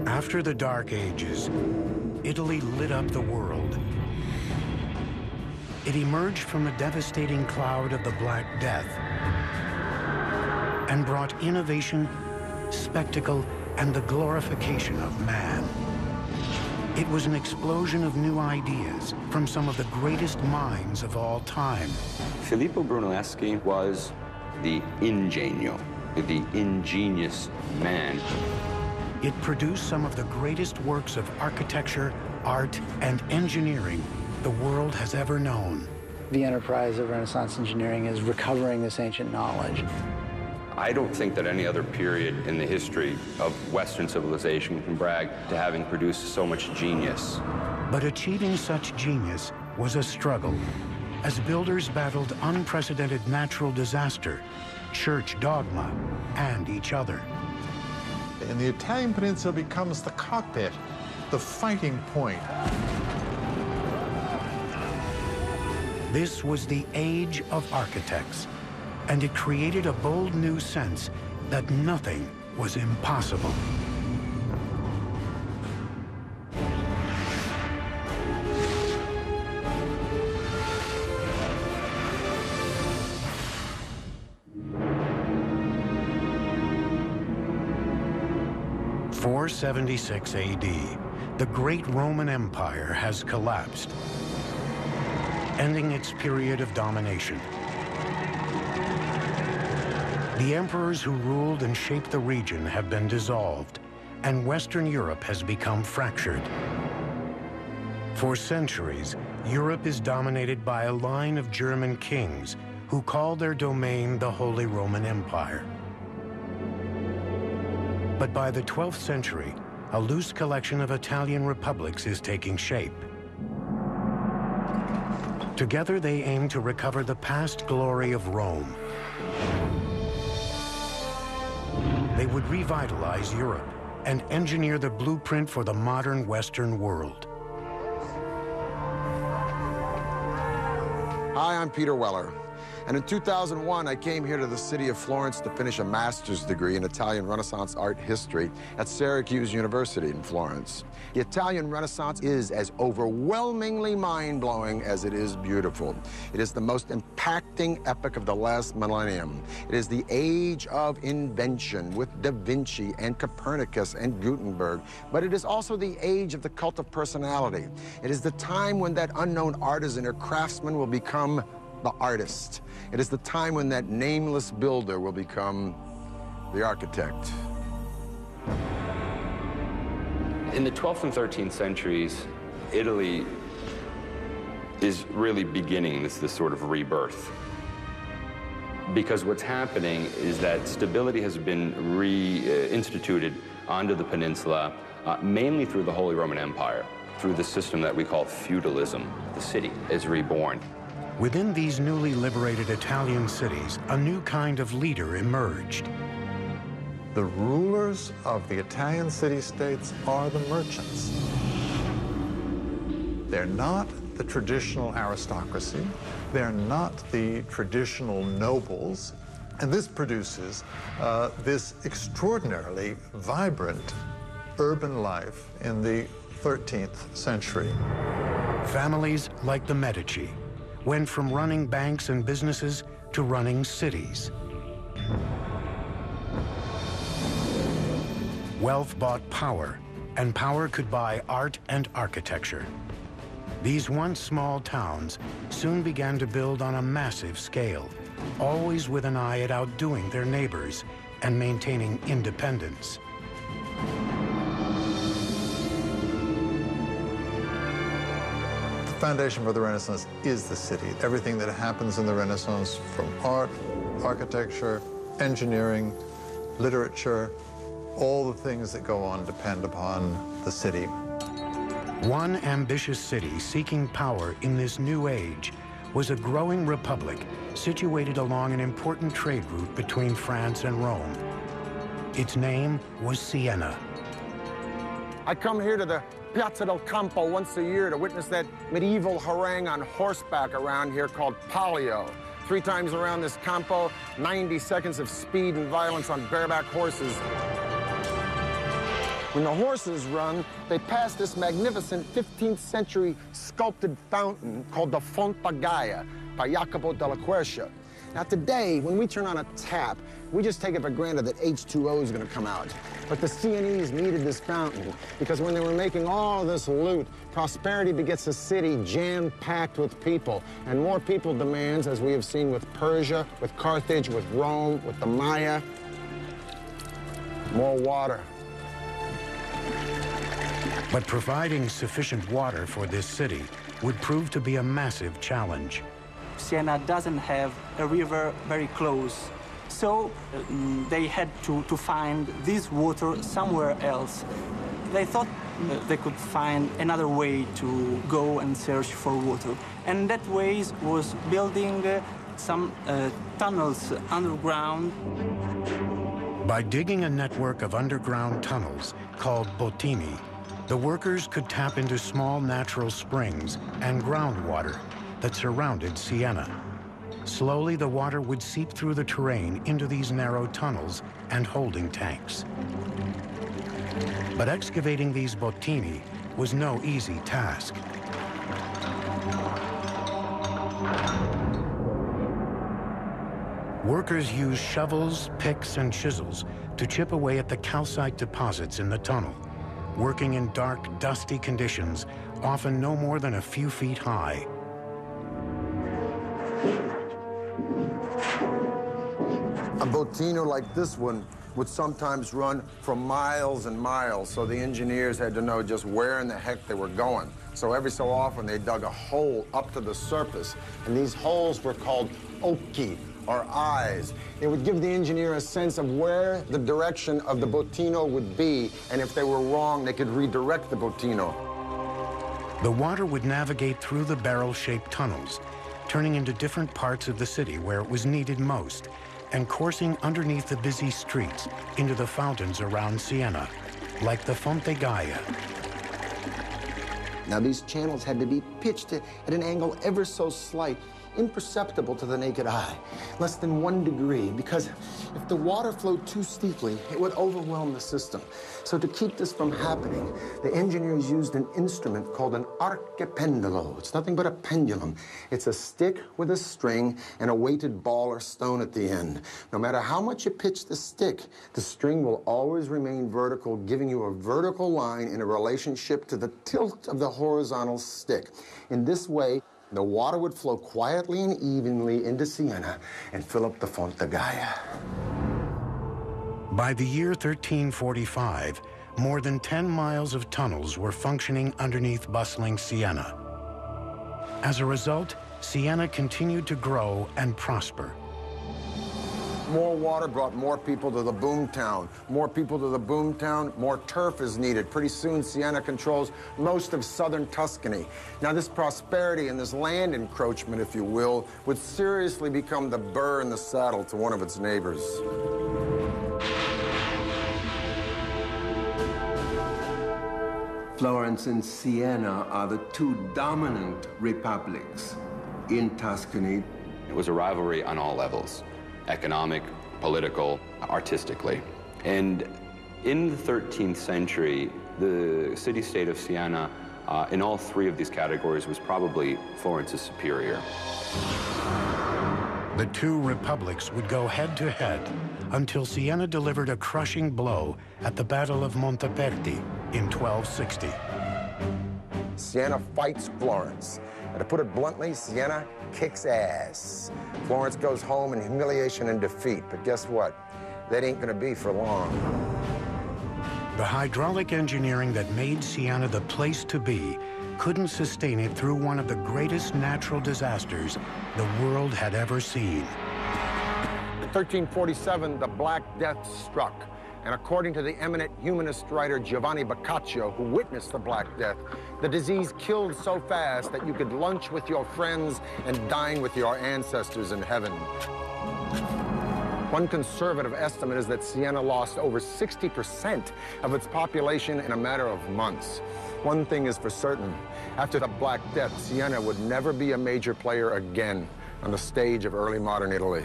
After the Dark Ages, Italy lit up the world. It emerged from the devastating cloud of the Black Death and brought innovation, spectacle, and the glorification of man. It was an explosion of new ideas from some of the greatest minds of all time. Filippo Brunelleschi was the ingenio, the ingenious man. It produced some of the greatest works of architecture, art, and engineering the world has ever known. The enterprise of Renaissance engineering is recovering this ancient knowledge. I don't think that any other period in the history of Western civilization can brag to having produced so much genius. But achieving such genius was a struggle, as builders battled unprecedented natural disaster, church dogma, and each other. And the Italian peninsula becomes the cockpit, the fighting point. This was the age of architects, and it created a bold new sense that nothing was impossible. In 476 AD, the great Roman Empire has collapsed, ending its period of domination. The emperors who ruled and shaped the region have been dissolved, and Western Europe has become fractured. For centuries, Europe is dominated by a line of German kings who called their domain the Holy Roman Empire. But by the 12th century, a loose collection of Italian republics is taking shape. Together, they aim to recover the past glory of Rome. They would revitalize Europe and engineer the blueprint for the modern Western world. Hi, I'm Peter Weller. And in 2001, I came here to the city of Florence to finish a master's degree in Italian Renaissance art history at Syracuse University in Florence. The Italian Renaissance is as overwhelmingly mind-blowing as it is beautiful. It is the most impacting epoch of the last millennium. It is the age of invention with Da Vinci and Copernicus and Gutenberg, but it is also the age of the cult of personality. It is the time when that unknown artisan or craftsman will become the artist. It is the time when that nameless builder will become the architect. In the 12th and 13th centuries, Italy is really beginning this sort of rebirth. Because what's happening is that stability has been reinstituted onto the peninsula, mainly through the Holy Roman Empire, through the system that we call feudalism. The city is reborn. Within these newly liberated Italian cities, a new kind of leader emerged. The rulers of the Italian city-states are the merchants. They're not the traditional aristocracy. They're not the traditional nobles. And this produces this extraordinarily vibrant urban life in the 13th century. Families like the Medici went from running banks and businesses to running cities. Wealth bought power, and power could buy art and architecture. These once small towns soon began to build on a massive scale, always with an eye at outdoing their neighbors and maintaining independence. The foundation for the Renaissance is the city. Everything that happens in the Renaissance, from art, architecture, engineering, literature, all the things that go on depend upon the city. One ambitious city seeking power in this new age was a growing republic situated along an important trade route between France and Rome. Its name was Siena. I come here to the Piazza del Campo once a year to witness that medieval harangue on horseback around here called Palio. 3 times around this Campo, 90 seconds of speed and violence on bareback horses. When the horses run, they pass this magnificent 15th century sculpted fountain called the Fonte Gaia by Jacopo della Quercia. Now today, when we turn on a tap, we just take it for granted that H2O is going to come out. But the Sienese needed this fountain because when they were making all this loot, prosperity begets a city jam-packed with people. And more people demands, as we have seen with Persia, with Carthage, with Rome, with the Maya, more water. But providing sufficient water for this city would prove to be a massive challenge. Siena doesn't have a river very close, so they had to find this water somewhere else. They thought they could find another way to go and search for water. And that way was building some tunnels underground. By digging a network of underground tunnels called bottini, the workers could tap into small natural springs and groundwater that surrounded Siena. Slowly, the water would seep through the terrain into these narrow tunnels and holding tanks. But excavating these bottini was no easy task. Workers used shovels, picks, and chisels to chip away at the calcite deposits in the tunnel, working in dark, dusty conditions, often no more than a few feet high. A bottino like this one would sometimes run for miles and miles, so the engineers had to know just where in the heck they were going. So every so often they dug a hole up to the surface, and these holes were called occhi, or eyes. It would give the engineer a sense of where the direction of the bottino would be, and if they were wrong, they could redirect the bottino. The water would navigate through the barrel-shaped tunnels, turning into different parts of the city where it was needed most, and coursing underneath the busy streets into the fountains around Siena, like the Fonte Gaia. Now, these channels had to be pitched at an angle ever so slight, imperceptible to the naked eye, less than 1 degree, because if the water flowed too steeply, it would overwhelm the system. So to keep this from happening, the engineers used an instrument called an archipendolo. It's nothing but a pendulum. It's a stick with a string and a weighted ball or stone at the end. No matter how much you pitch the stick, the string will always remain vertical, giving you a vertical line in a relationship to the tilt of the horizontal stick. In this way, the water would flow quietly and evenly into Siena and fill up the Fonte Gaia. By the year 1345, more than 10 miles of tunnels were functioning underneath bustling Siena. As a result, Siena continued to grow and prosper. More water brought more people to the boom town. More people to the boom town, more turf is needed. Pretty soon, Siena controls most of southern Tuscany. Now, this prosperity and this land encroachment, if you will, would seriously become the burr in the saddle to one of its neighbors. Florence and Siena are the two dominant republics in Tuscany. It was a rivalry on all levels: economic, political, artistically. And in the 13th century, the city-state of Siena, in all three of these categories, was probably Florence's superior. The two republics would go head-to-head until Siena delivered a crushing blow at the Battle of Monteperti in 1260. Siena fights Florence. And to put it bluntly, Siena kicks ass. Florence goes home in humiliation and defeat. But guess what? That ain't gonna be for long. The hydraulic engineering that made Siena the place to be couldn't sustain it through one of the greatest natural disasters the world had ever seen. In 1347, the Black Death struck. And according to the eminent humanist writer Giovanni Boccaccio, who witnessed the Black Death, the disease killed so fast that you could lunch with your friends and dine with your ancestors in heaven. One conservative estimate is that Siena lost over 60% of its population in a matter of months. One thing is for certain: after the Black Death, Siena would never be a major player again on the stage of early modern Italy.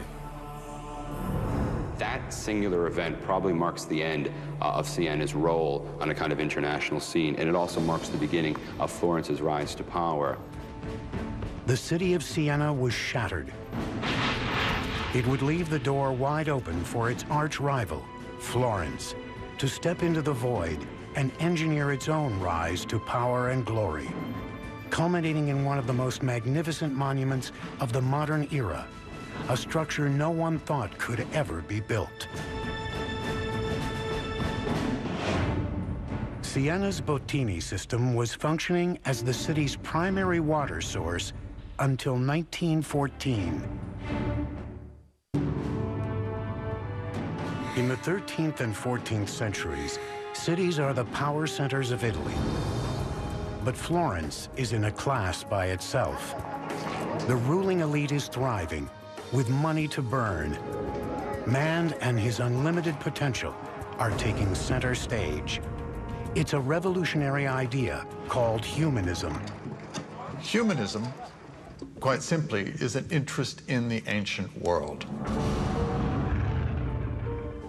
That singular event probably marks the end of Siena's role on a kind of international scene, and it also marks the beginning of Florence's rise to power. The city of Siena was shattered. It would leave the door wide open for its arch-rival, Florence, to step into the void and engineer its own rise to power and glory, culminating in one of the most magnificent monuments of the modern era, a structure no one thought could ever be built. Siena's Bottini system was functioning as the city's primary water source until 1914. In the 13th and 14th centuries, cities are the power centers of Italy. But Florence is in a class by itself. The ruling elite is thriving, with money to burn. Man and his unlimited potential are taking center stage. It's a revolutionary idea called humanism. Humanism, quite simply, is an interest in the ancient world.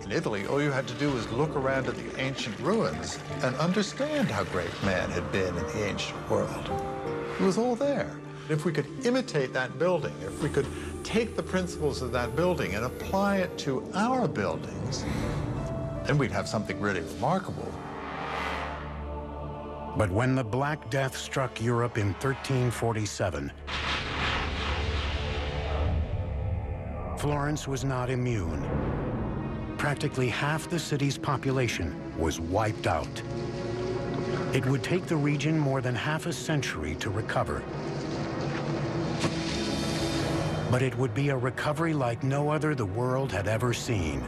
In Italy, all you had to do was look around at the ancient ruins and understand how great man had been in the ancient world. It was all there. If we could imitate that building, if we could take the principles of that building and apply it to our buildings, then we'd have something really remarkable. But when the Black Death struck Europe in 1347, Florence was not immune. Practically half the city's population was wiped out. It would take the region more than half a century to recover. But it would be a recovery like no other the world had ever seen.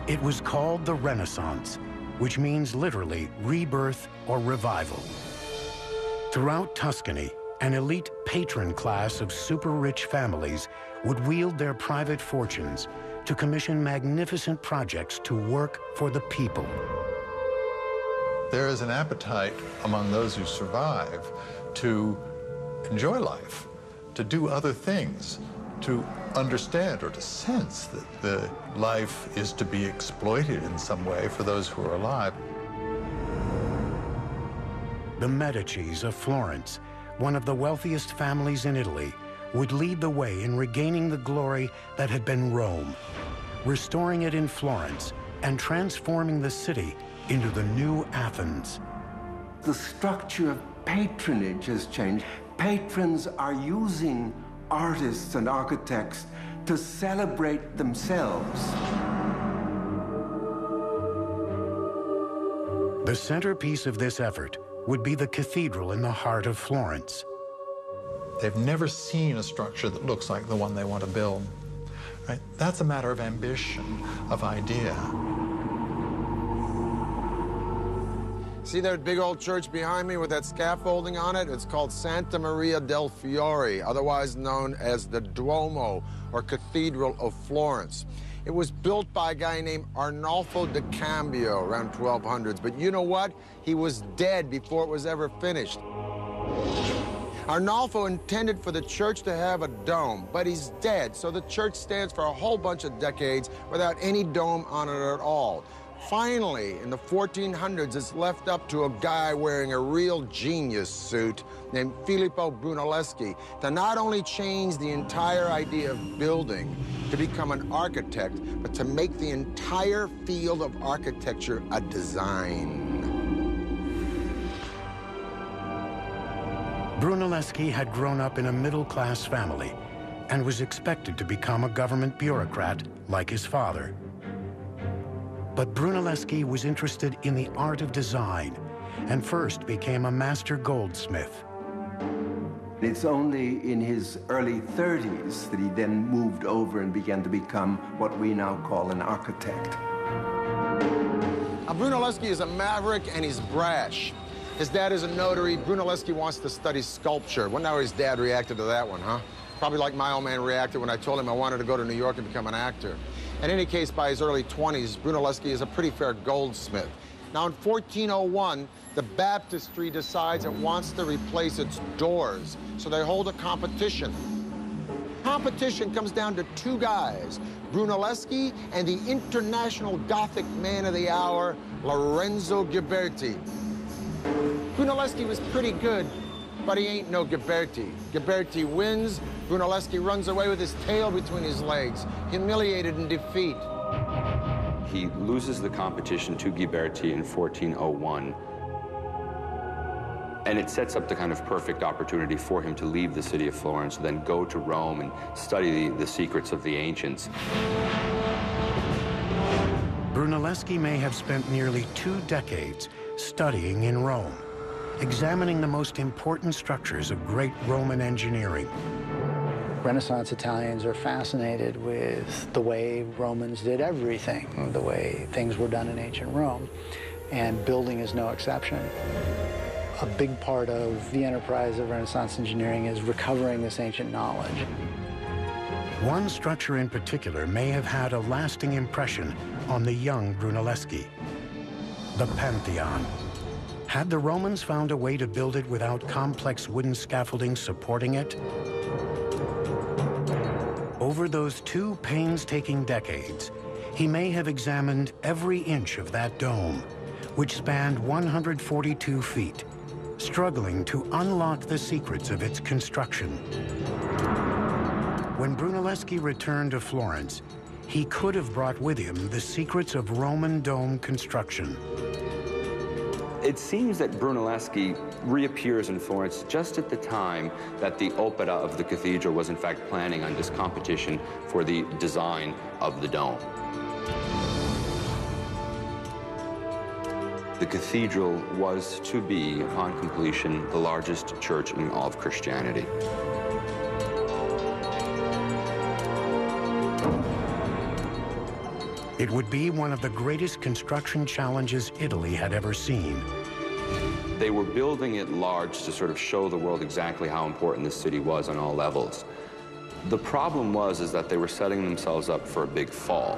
It was called the Renaissance, which means literally rebirth or revival. Throughout Tuscany, an elite patron class of super-rich families would wield their private fortunes to commission magnificent projects to work for the people. There is an appetite among those who survive to enjoy life, to do other things, to understand or to sense that the life is to be exploited in some way for those who are alive. The Medicis of Florence, one of the wealthiest families in Italy, would lead the way in regaining the glory that had been Rome, restoring it in Florence and transforming the city into the new Athens. The structure of patronage has changed. Patrons are using artists and architects to celebrate themselves. The centerpiece of this effort would be the cathedral in the heart of Florence. They've never seen a structure that looks like the one they want to build. Right? That's a matter of ambition, of idea. See that big old church behind me with that scaffolding on it? It's called Santa Maria del Fiore, otherwise known as the Duomo, or Cathedral of Florence. It was built by a guy named Arnolfo da Cambio around 1200s, but you know what? He was dead before it was ever finished. Arnolfo intended for the church to have a dome, but he's dead, so the church stands for a whole bunch of decades without any dome on it at all. Finally, in the 1400s, it's left up to a guy wearing a real genius suit named Filippo Brunelleschi to not only change the entire idea of building, to become an architect, but to make the entire field of architecture a design. Brunelleschi had grown up in a middle-class family and was expected to become a government bureaucrat like his father. But Brunelleschi was interested in the art of design and first became a master goldsmith. It's only in his early 30s that he then moved over and began to become what we now call an architect. Now, Brunelleschi is a maverick and he's brash. His dad is a notary. Brunelleschi wants to study sculpture. Wonder how his dad reacted to that one, huh? Probably like my old man reacted when I told him I wanted to go to New York and become an actor. In any case, by his early 20s, Brunelleschi is a pretty fair goldsmith. Now, in 1401, the baptistry decides it wants to replace its doors, so they hold a competition. competition comes down to two guys, Brunelleschi and the international Gothic man of the hour, Lorenzo Ghiberti. Brunelleschi was pretty good, but he ain't no Ghiberti. Ghiberti wins, Brunelleschi runs away with his tail between his legs, humiliated in defeat. He loses the competition to Ghiberti in 1401. And it sets up the kind of perfect opportunity for him to leave the city of Florence, then go to Rome and study the secrets of the ancients. Brunelleschi may have spent nearly 2 decades studying in Rome, examining the most important structures of great Roman engineering. Renaissance Italians are fascinated with the way Romans did everything, the way things were done in ancient Rome, and building is no exception. A big part of the enterprise of Renaissance engineering is recovering this ancient knowledge. One structure in particular may have had a lasting impression on the young Brunelleschi, the Pantheon. Had the Romans found a way to build it without complex wooden scaffolding supporting it? Over those 2 painstaking decades, he may have examined every inch of that dome, which spanned 142 feet, struggling to unlock the secrets of its construction. When Brunelleschi returned to Florence, he could have brought with him the secrets of Roman dome construction. It seems that Brunelleschi reappears in Florence just at the time that the Opera of the cathedral was in fact planning on this competition for the design of the dome. The cathedral was to be, upon completion, the largest church in all of Christianity. It would be one of the greatest construction challenges Italy had ever seen. They were building it large to sort of show the world exactly how important this city was on all levels. The problem is that they were setting themselves up for a big fall.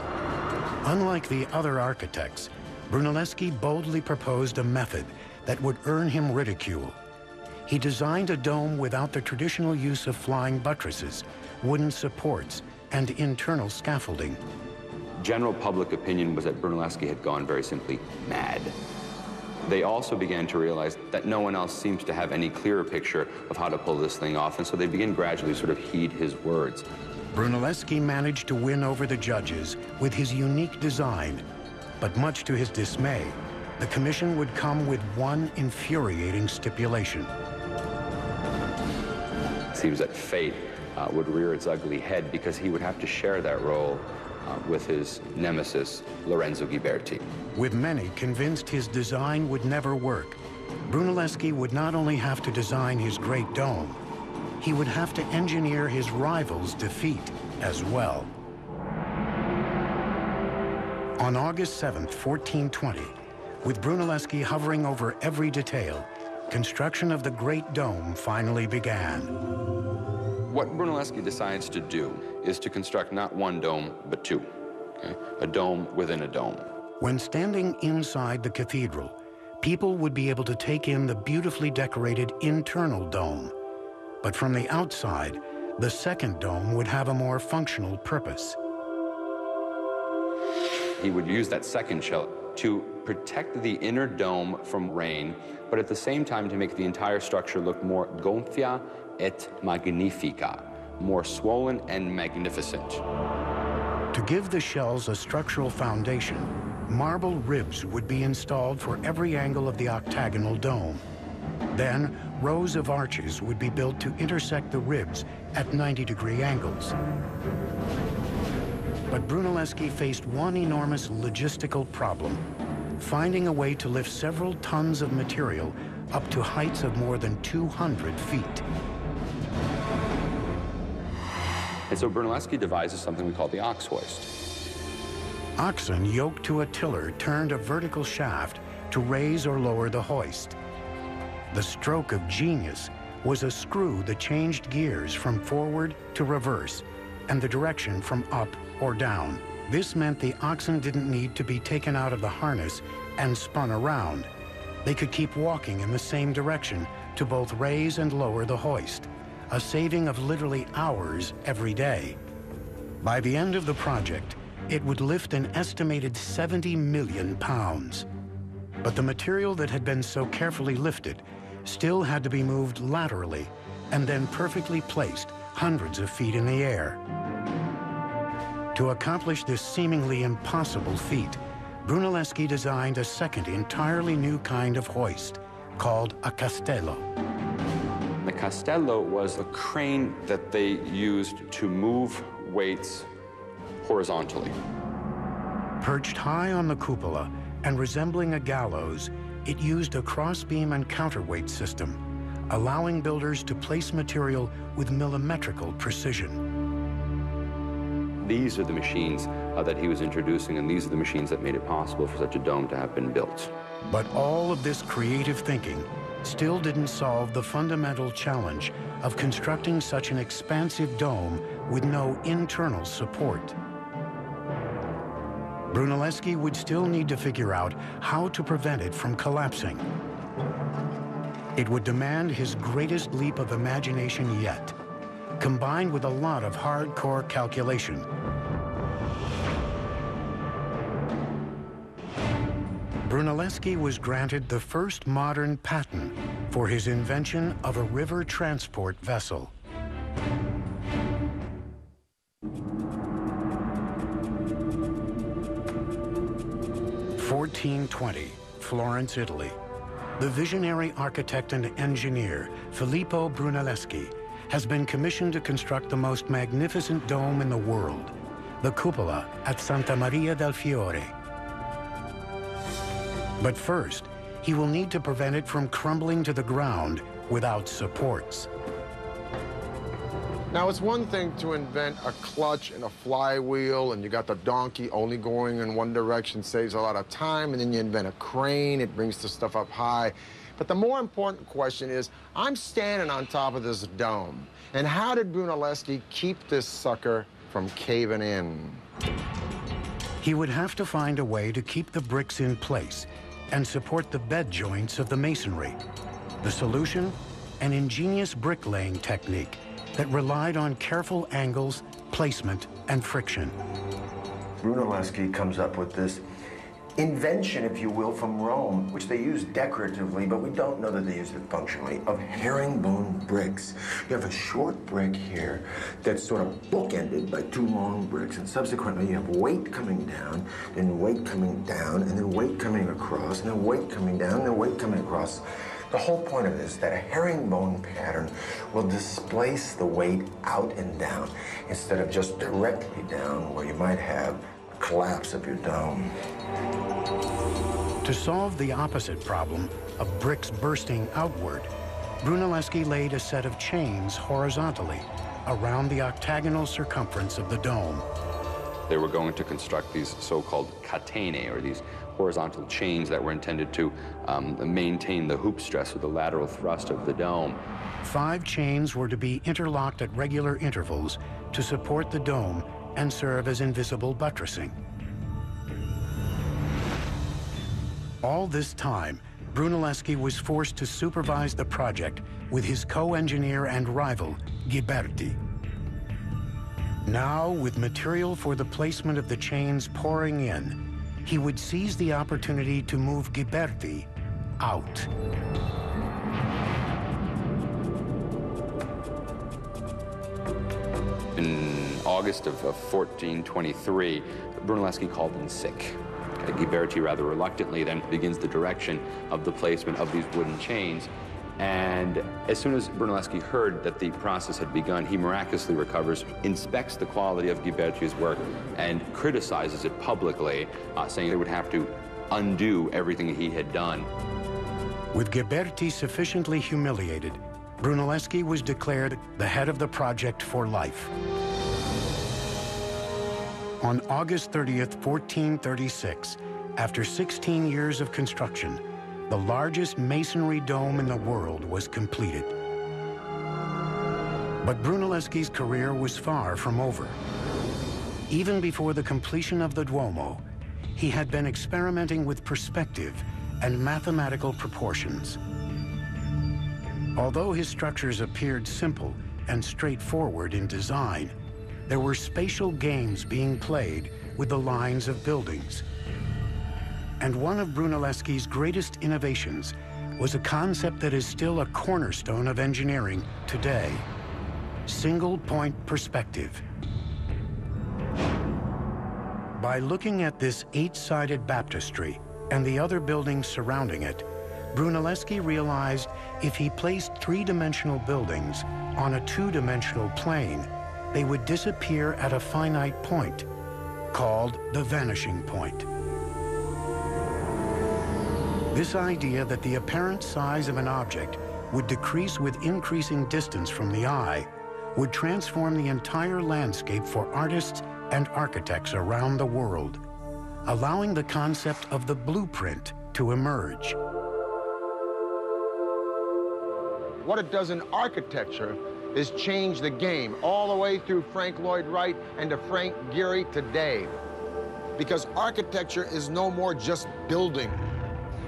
Unlike the other architects, Brunelleschi boldly proposed a method that would earn him ridicule. He designed a dome without the traditional use of flying buttresses, wooden supports, and internal scaffolding. General public opinion was that Brunelleschi had gone very simply mad. They also began to realize that no one else seems to have any clearer picture of how to pull this thing off, and so they begin gradually sort of heed his words. Brunelleschi managed to win over the judges with his unique design, but much to his dismay, the commission would come with one infuriating stipulation. It seems that fate would rear its ugly head because he would have to share that role with his nemesis, Lorenzo Ghiberti. With many convinced his design would never work, Brunelleschi would not only have to design his great dome, he would have to engineer his rival's defeat as well. On August 7th, 1420, with Brunelleschi hovering over every detail, construction of the Great Dome finally began. What Brunelleschi decides to do is to construct not one dome, but 2. Okay? A dome within a dome. When standing inside the cathedral, people would be able to take in the beautifully decorated internal dome. But from the outside, the second dome would have a more functional purpose. He would use that second shell to protect the inner dome from rain, but at the same time to make the entire structure look more gonfia et magnifica, more swollen and magnificent. To give the shells a structural foundation, marble ribs would be installed for every angle of the octagonal dome. Then, rows of arches would be built to intersect the ribs at 90-degree angles. But Brunelleschi faced one enormous logistical problem: finding a way to lift several tons of material up to heights of more than 200 feet. And so Brunelleschi devises something we call the ox hoist. Oxen yoked to a tiller turned a vertical shaft to raise or lower the hoist. The stroke of genius was a screw that changed gears from forward to reverse and the direction from up or down. This meant the oxen didn't need to be taken out of the harness and spun around. They could keep walking in the same direction to both raise and lower the hoist, a saving of literally hours every day. By the end of the project, it would lift an estimated 70 million pounds. But the material that had been so carefully lifted still had to be moved laterally and then perfectly placed hundreds of feet in the air. To accomplish this seemingly impossible feat, Brunelleschi designed a second entirely new kind of hoist called a castello. The castello was a crane that they used to move weights horizontally. Perched high on the cupola and resembling a gallows, it used a crossbeam and counterweight system, allowing builders to place material with millimetrical precision. These are the machines that he was introducing, and these are the machines that made it possible for such a dome to have been built. But all of this creative thinking still didn't solve the fundamental challenge of constructing such an expansive dome with no internal support. Brunelleschi would still need to figure out how to prevent it from collapsing. It would demand his greatest leap of imagination yet, combined with a lot of hardcore calculation. Brunelleschi was granted the first modern patent for his invention of a river transport vessel. (1420), Florence, Italy. The visionary architect and engineer, Filippo Brunelleschi, has been commissioned to construct the most magnificent dome in the world, the cupola at Santa Maria del Fiore. But first, he will need to prevent it from crumbling to the ground without supports. Now, it's one thing to invent a clutch and a flywheel, and you got the donkey only going in one direction, saves a lot of time, and then you invent a crane, it brings the stuff up high. But the more important question is, I'm standing on top of this dome, and how did Brunelleschi keep this sucker from caving in? He would have to find a way to keep the bricks in place and support the bed joints of the masonry. The solution? An ingenious bricklaying technique that relied on careful angles, placement, and friction. Brunelleschi comes up with this invention, if you will, from Rome, which they use decoratively, but we don't know that they use it functionally, of herringbone bricks. You have a short brick here that's sort of bookended by two long bricks, and subsequently you have weight coming down, then weight coming down, and then weight coming across, and then weight coming down, and then weight coming across. The whole point of this is that a herringbone pattern will displace the weight out and down instead of just directly down, where you might have collapse of your dome. To solve the opposite problem of bricks bursting outward, Brunelleschi laid a set of chains horizontally around the octagonal circumference of the dome. They were going to construct these so-called catene, or these horizontal chains that were intended to maintain the hoop stress or the lateral thrust of the dome. 5 chains were to be interlocked at regular intervals to support the dome and serve as invisible buttressing. All this time, Brunelleschi was forced to supervise the project with his co-engineer and rival, Ghiberti. Now, with material for the placement of the chains pouring in, he would seize the opportunity to move Ghiberti out. In August of 1423, Brunelleschi called in sick. Ghiberti rather reluctantly then begins the direction of the placement of these wooden chains. And as soon as Brunelleschi heard that the process had begun, he miraculously recovers, inspects the quality of Ghiberti's work, and criticizes it publicly, saying they would have to undo everything he had done. With Ghiberti sufficiently humiliated, Brunelleschi was declared the head of the project for life. On August 30th, 1436, after 16 years of construction, the largest masonry dome in the world was completed. But Brunelleschi's career was far from over. Even before the completion of the Duomo, he had been experimenting with perspective and mathematical proportions. Although his structures appeared simple and straightforward in design, there were spatial games being played with the lines of buildings. And one of Brunelleschi's greatest innovations was a concept that is still a cornerstone of engineering today: single-point perspective. By looking at this 8-sided baptistry and the other buildings surrounding it, Brunelleschi realized if he placed 3-dimensional buildings on a 2-dimensional plane, they would disappear at a finite point, called the vanishing point. This idea that the apparent size of an object would decrease with increasing distance from the eye would transform the entire landscape for artists and architects around the world, allowing the concept of the blueprint to emerge. What it does in architecture is change the game all the way through Frank Lloyd Wright and to Frank Gehry today. Because architecture is no more just building.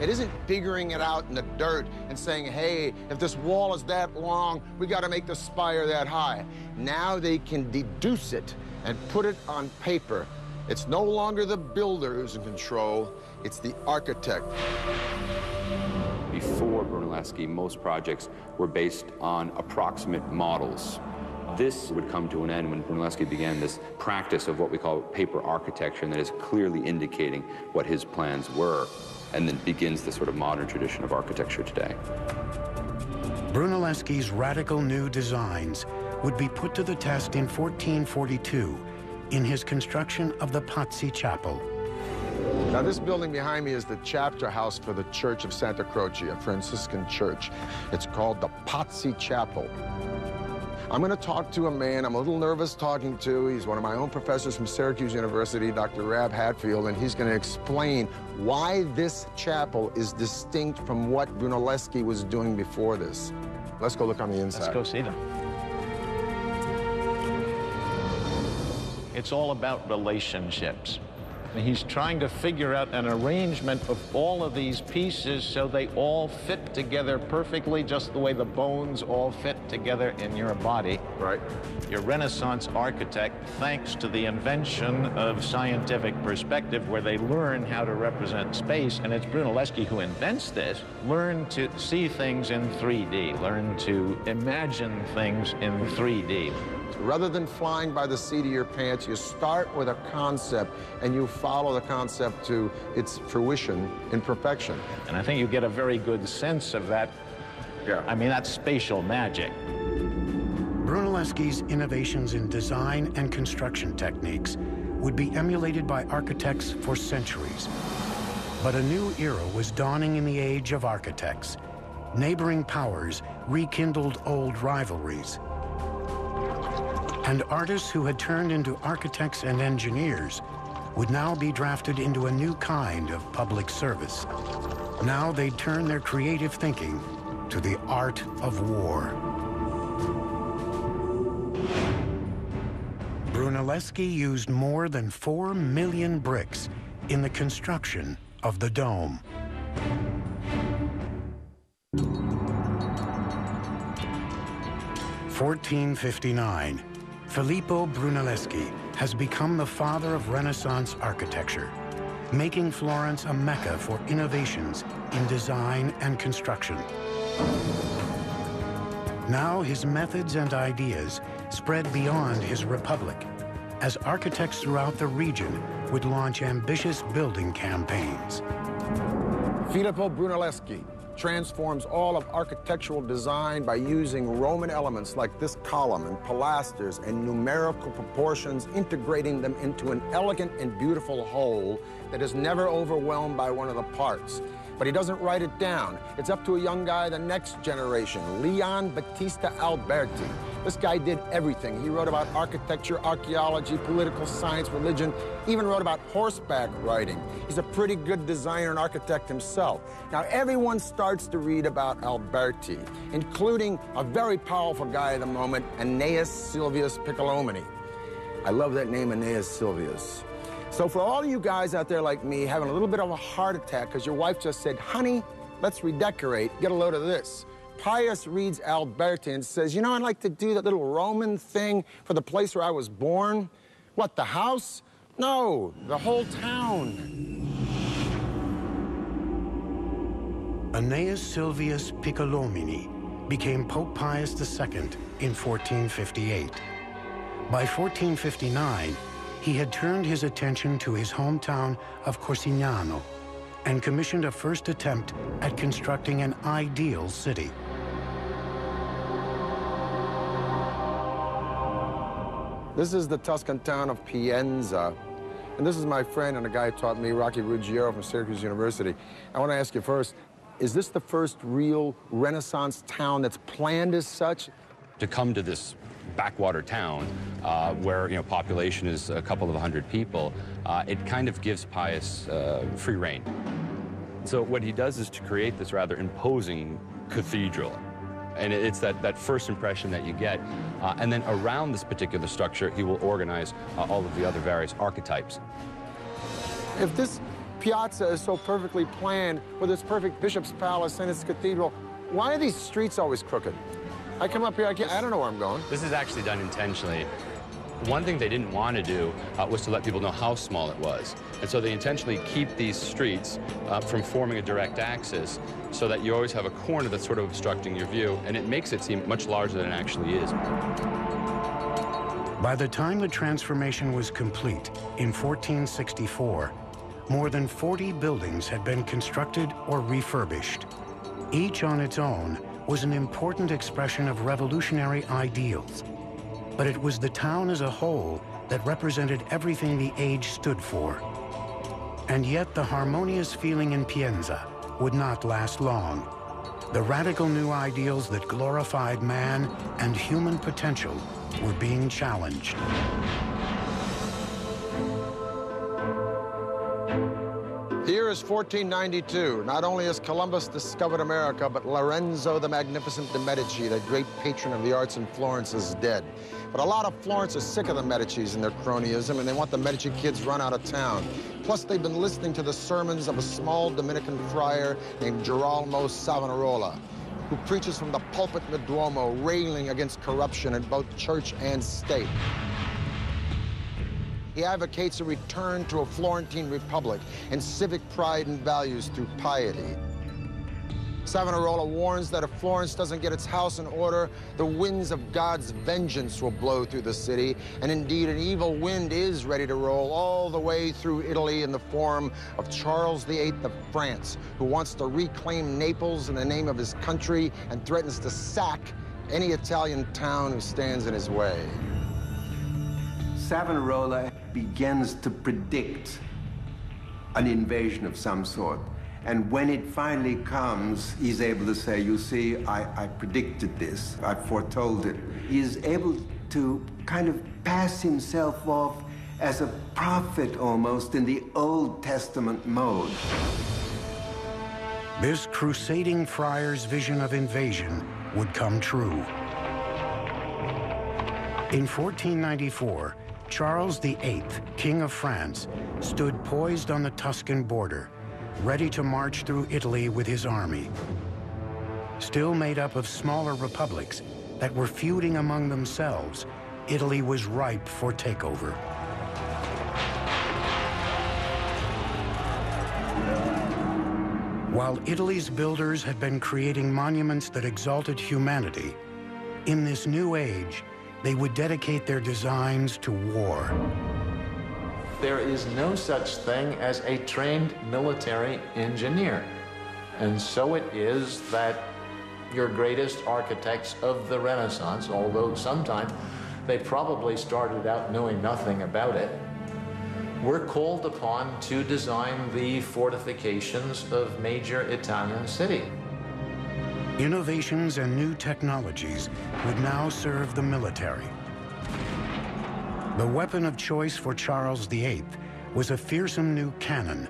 It isn't figuring it out in the dirt and saying, hey, if this wall is that long, we got to make the spire that high. Now they can deduce it and put it on paper. It's no longer the builder who's in control, it's the architect. Before Brunelleschi, most projects were based on approximate models. This would come to an end when Brunelleschi began this practice of what we call paper architecture, and that is clearly indicating what his plans were, and then begins the sort of modern tradition of architecture today. Brunelleschi's radical new designs would be put to the test in 1442 in his construction of the Pazzi Chapel. Now, this building behind me is the chapter house for the Church of Santa Croce, a Franciscan church. It's called the Pazzi Chapel. I'm going to talk to a man I'm a little nervous talking to. He's one of my own professors from Syracuse University, Dr. Rab Hatfield, and he's going to explain why this chapel is distinct from what Brunelleschi was doing before this. Let's go look on the inside. Let's go see them. It's all about relationships. He's trying to figure out an arrangement of all of these pieces so they all fit together perfectly, just the way the bones all fit together in your body. Right. Your Renaissance architect, thanks to the invention of scientific perspective, where they learn how to represent space, and it's Brunelleschi who invents this, learn to see things in 3D, learn to imagine things in 3D. Rather than flying by the seat of your pants, you start with a concept and you follow the concept to its fruition in perfection. And I think you get a very good sense of that. Yeah. I mean, that's spatial magic. Brunelleschi's innovations in design and construction techniques would be emulated by architects for centuries. But a new era was dawning in the age of architects. Neighboring powers rekindled old rivalries. And artists who had turned into architects and engineers would now be drafted into a new kind of public service. Now they'd turn their creative thinking to the art of war. Brunelleschi used more than 4 million bricks in the construction of the dome. (1459). Filippo Brunelleschi has become the father of Renaissance architecture, making Florence a mecca for innovations in design and construction. Now his methods and ideas spread beyond his republic, as architects throughout the region would launch ambitious building campaigns. Filippo Brunelleschi transforms all of architectural design by using Roman elements like this column and pilasters and numerical proportions, integrating them into an elegant and beautiful whole that is never overwhelmed by one of the parts. But he doesn't write it down. It's up to a young guy, the next generation, Leon Battista Alberti. This guy did everything. He wrote about architecture, archaeology, political science, religion, even wrote about horseback riding. He's a pretty good designer and architect himself. Now, everyone starts to read about Alberti, including a very powerful guy at the moment, Aeneas Silvius Piccolomini. I love that name, Aeneas Silvius. So for all of you guys out there like me having a little bit of a heart attack because your wife just said, honey, let's redecorate, get a load of this. Pius reads Alberti and says, you know, I'd like to do that little Roman thing for the place where I was born. What, the house? No, the whole town. Aeneas Silvius Piccolomini became Pope Pius II in 1458. By 1459, he had turned his attention to his hometown of Corsignano and commissioned a first attempt at constructing an ideal city. This is the Tuscan town of Pienza. And this is my friend and a guy who taught me, Rocky Ruggiero from Syracuse University. I want to ask you first, is this the first real Renaissance town that's planned as such? To come to this backwater town where, you know, population is a couple of hundred people, it kind of gives Pius free rein. So what he does is to create this rather imposing cathedral. And it's that first impression that you get. And then around this particular structure, he will organize all of the other various archetypes. If this piazza is so perfectly planned with its perfect bishop's palace and its cathedral, why are these streets always crooked? I come up here, I don't know where I'm going. This is actually done intentionally. One thing they didn't want to do was to let people know how small it was. And so they intentionally keep these streets from forming a direct axis so that you always have a corner that's sort of obstructing your view, and it makes it seem much larger than it actually is. By the time the transformation was complete in 1464, more than 40 buildings had been constructed or refurbished. Each on its own was an important expression of revolutionary ideals. But it was the town as a whole that represented everything the age stood for. And yet the harmonious feeling in Pienza would not last long. The radical new ideals that glorified man and human potential were being challenged. Here is 1492. Not only has Columbus discovered America, but Lorenzo the Magnificent de' Medici, the great patron of the arts in Florence, is dead. But a lot of Florence is sick of the Medicis and their cronyism, and they want the Medici kids run out of town. Plus, they've been listening to the sermons of a small Dominican friar named Girolamo Savonarola, who preaches from the pulpit in the Duomo, railing against corruption in both church and state. He advocates a return to a Florentine republic and civic pride and values through piety. Savonarola warns that if Florence doesn't get its house in order, the winds of God's vengeance will blow through the city, and indeed an evil wind is ready to roll all the way through Italy in the form of Charles VIII of France, who wants to reclaim Naples in the name of his country and threatens to sack any Italian town who stands in his way. Savonarola begins to predict an invasion of some sort. And when it finally comes, he's able to say, you see, I predicted this, I foretold it. He's able to kind of pass himself off as a prophet almost in the Old Testament mode. This crusading friar's vision of invasion would come true. In 1494, Charles VIII, King of France, stood poised on the Tuscan border, ready to march through Italy with his army. Still made up of smaller republics that were feuding among themselves, Italy was ripe for takeover. While Italy's builders had been creating monuments that exalted humanity, in this new age, they would dedicate their designs to war. There is no such thing as a trained military engineer. And so it is that your greatest architects of the Renaissance, although sometimes they probably started out knowing nothing about it, were called upon to design the fortifications of major Italian cities. Innovations and new technologies would now serve the military. The weapon of choice for Charles VIII was a fearsome new cannon.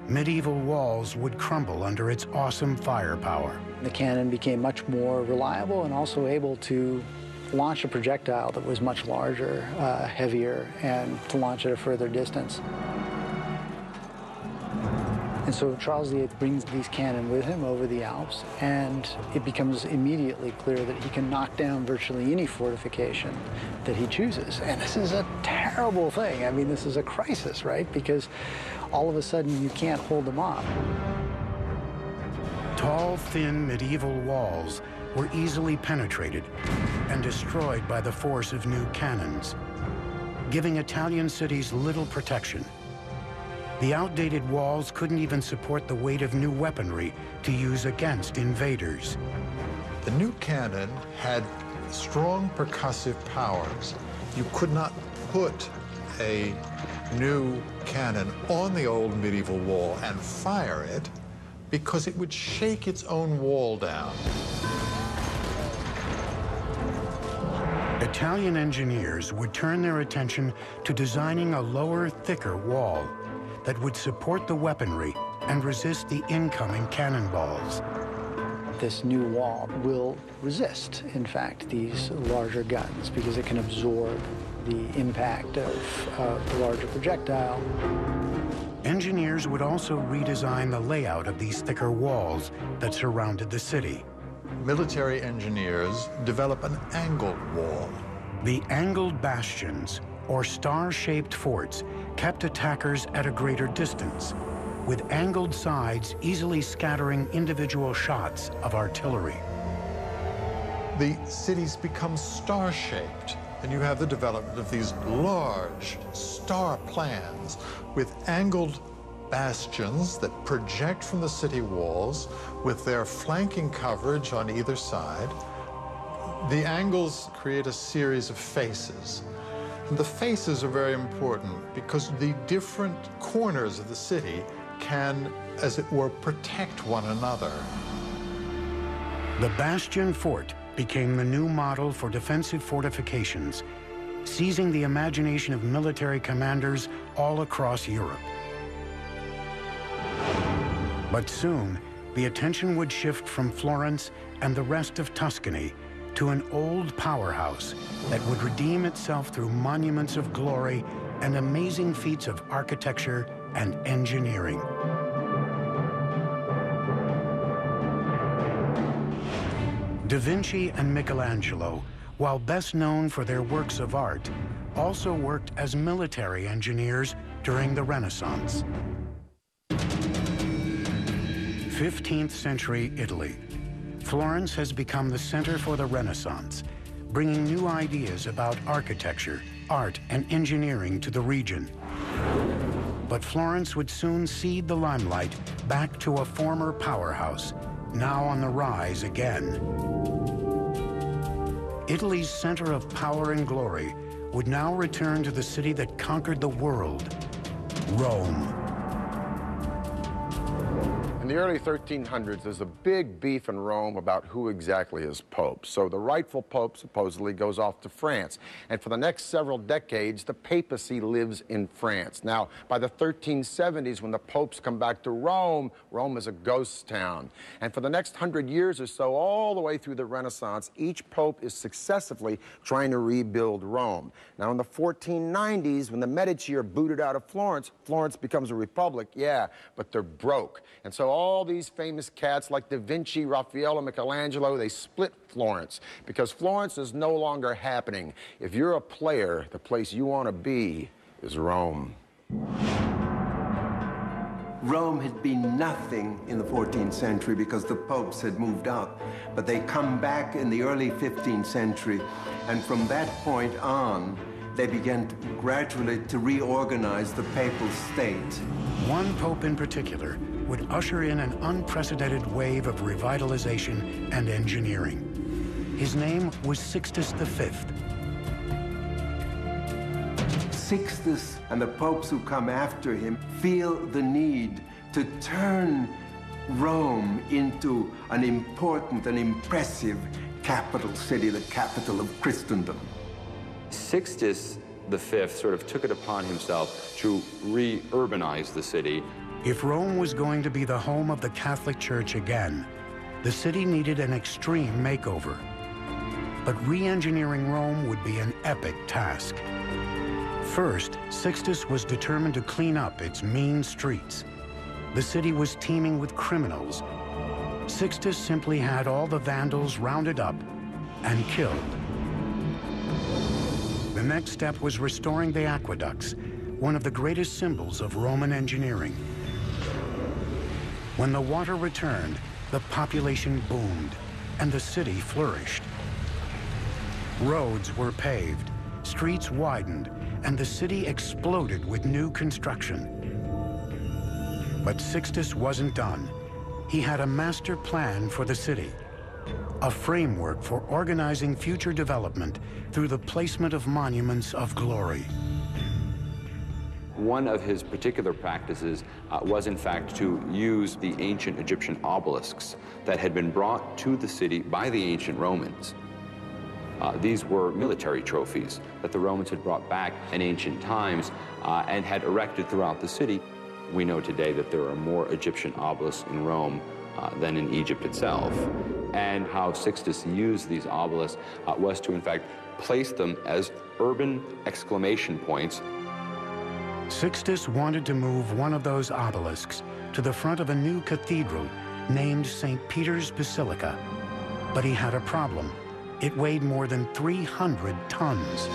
Medieval walls would crumble under its awesome firepower. The cannon became much more reliable and also able to launch a projectile that was much larger, heavier, and to launch at a further distance. And And so Charles VIII brings these cannon with him over the Alps, and it becomes immediately clear that he can knock down virtually any fortification that he chooses. And this is a terrible thing. I mean, this is a crisis, right? Because all of a sudden you can't hold them off. Tall, thin medieval walls were easily penetrated and destroyed by the force of new cannons, giving Italian cities little protection. The outdated walls couldn't even support the weight of new weaponry to use against invaders. The new cannon had strong percussive powers. You could not put a new cannon on the old medieval wall and fire it because it would shake its own wall down. Italian engineers would turn their attention to designing a lower, thicker wall that would support the weaponry and resist the incoming cannonballs. This new wall will resist, in fact, these larger guns because it can absorb the impact of the larger projectile. Engineers would also redesign the layout of these thicker walls that surrounded the city. Military engineers develop an angled wall. The angled bastions, or star-shaped forts, kept attackers at a greater distance, with angled sides easily scattering individual shots of artillery. The cities become star-shaped, and you have the development of these large star plans with angled bastions that project from the city walls with their flanking coverage on either side. The angles create a series of faces. And the faces are very important because the different corners of the city can, as it were, protect one another. The bastion fort became the new model for defensive fortifications, seizing the imagination of military commanders all across Europe. But soon, the attention would shift from Florence and the rest of Tuscany to an old powerhouse that would redeem itself through monuments of glory and amazing feats of architecture and engineering. Da Vinci and Michelangelo, while best known for their works of art, also worked as military engineers during the Renaissance. 15th century Italy. Florence has become the center for the Renaissance, bringing new ideas about architecture, art, and engineering to the region. But Florence would soon cede the limelight back to a former powerhouse, now on the rise again. Italy's center of power and glory would now return to the city that conquered the world, Rome. In the early 1300s, there's a big beef in Rome about who exactly is Pope. So the rightful Pope supposedly goes off to France. And for the next several decades, the papacy lives in France. Now, by the 1370s, when the popes come back to Rome, Rome is a ghost town. And for the next 100 years or so, all the way through the Renaissance, each pope is successively trying to rebuild Rome. Now, in the 1490s, when the Medici are booted out of Florence, Florence becomes a republic, yeah, but they're broke. And so all these famous cats like Da Vinci, Raphael, and Michelangelo, they split Florence because Florence is no longer happening. If you're a player, the place you want to be is Rome. Rome had been nothing in the 14th century because the popes had moved out. But they come back in the early 15th century, and from that point on, they began gradually to reorganize the papal state. One pope in particular would usher in an unprecedented wave of revitalization and engineering. His name was Sixtus V. Sixtus and the popes who come after him feel the need to turn Rome into an important and impressive capital city, the capital of Christendom. Sixtus V sort of took it upon himself to re-urbanize the city. If Rome was going to be the home of the Catholic Church again, the city needed an extreme makeover. But re-engineering Rome would be an epic task. First, Sixtus was determined to clean up its mean streets. The city was teeming with criminals. Sixtus simply had all the vandals rounded up and killed. The next step was restoring the aqueducts, one of the greatest symbols of Roman engineering. When the water returned, the population boomed and the city flourished. Roads were paved, streets widened, and the city exploded with new construction. But Sixtus wasn't done. He had a master plan for the city, a framework for organizing future development through the placement of monuments of glory. One of his particular practices was, in fact, to use the ancient Egyptian obelisks that had been brought to the city by the ancient Romans. These were military trophies that the Romans had brought back in ancient times and had erected throughout the city. We know today that there are more Egyptian obelisks in Rome than in Egypt itself. And how Sixtus used these obelisks was to, in fact, place them as urban exclamation points. Sixtus wanted to move one of those obelisks to the front of a new cathedral named St. Peter's Basilica. But he had a problem. It weighed more than 300 tons.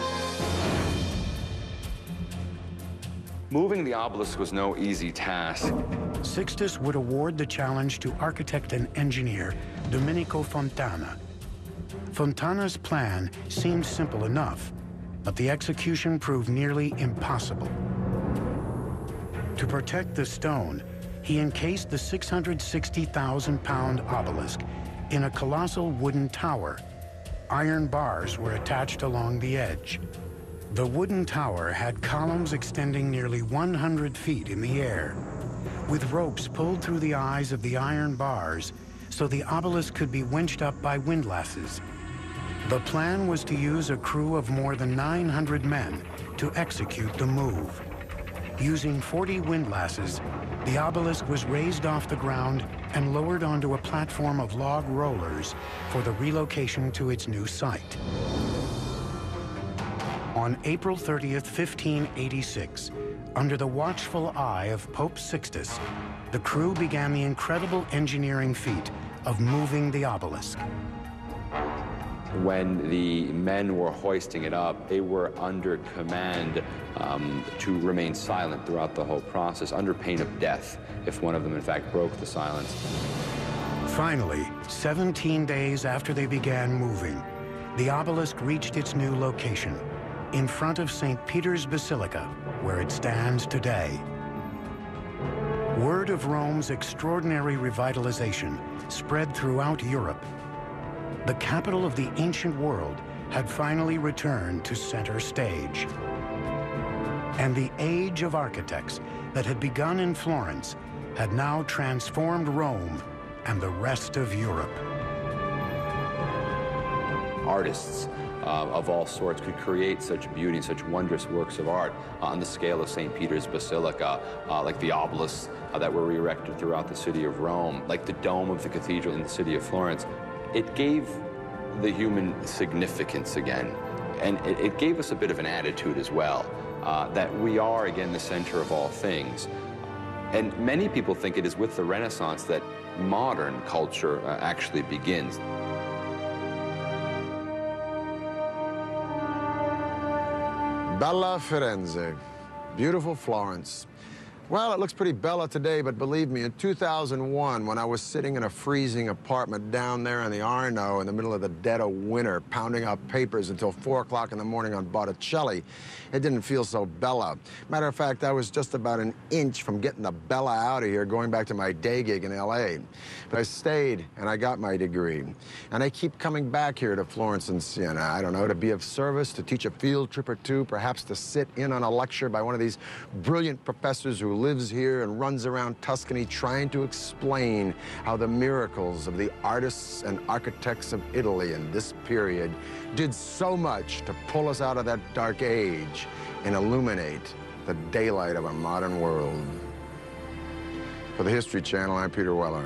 Moving the obelisk was no easy task. Sixtus would award the challenge to architect and engineer Domenico Fontana. Fontana's plan seemed simple enough, but the execution proved nearly impossible. To protect the stone, he encased the 660,000-pound obelisk in a colossal wooden tower. Iron bars were attached along the edge. The wooden tower had columns extending nearly 100 feet in the air, with ropes pulled through the eyes of the iron bars so the obelisk could be winched up by windlasses. The plan was to use a crew of more than 900 men to execute the move. Using 40 windlasses, the obelisk was raised off the ground and lowered onto a platform of log rollers for the relocation to its new site. On April 30th, 1586, under the watchful eye of Pope Sixtus, the crew began the incredible engineering feat of moving the obelisk. When the men were hoisting it up, they were under command to remain silent throughout the whole process, under pain of death, if one of them, in fact, broke the silence. Finally, 17 days after they began moving, the obelisk reached its new location, in front of St. Peter's Basilica, where it stands today. Word of Rome's extraordinary revitalization spread throughout Europe. The capital of the ancient world had finally returned to center stage. And the age of architects that had begun in Florence had now transformed Rome and the rest of Europe. Artists of all sorts could create such beauty, such wondrous works of art on the scale of St. Peter's Basilica, like the obelisks that were erected throughout the city of Rome, like the dome of the cathedral in the city of Florence. It gave the human significance again, and it gave us a bit of an attitude as well, that we are, again, the center of all things. And many people think it is with the Renaissance that modern culture actually begins. Bella Firenze, beautiful Florence. Well, it looks pretty bella today, but believe me, in 2001, when I was sitting in a freezing apartment down there in the Arno in the middle of the dead of winter, pounding out papers until 4 o'clock in the morning on Botticelli, it didn't feel so bella. Matter of fact, I was just about an inch from getting the bella out of here, going back to my day gig in LA. But I stayed, and I got my degree. And I keep coming back here to Florence and Siena, I don't know, to be of service, to teach a field trip or two, perhaps to sit in on a lecture by one of these brilliant professors who lives here and runs around Tuscany trying to explain how the miracles of the artists and architects of Italy in this period did so much to pull us out of that dark age and illuminate the daylight of a modern world. For the History Channel, I'm Peter Weller.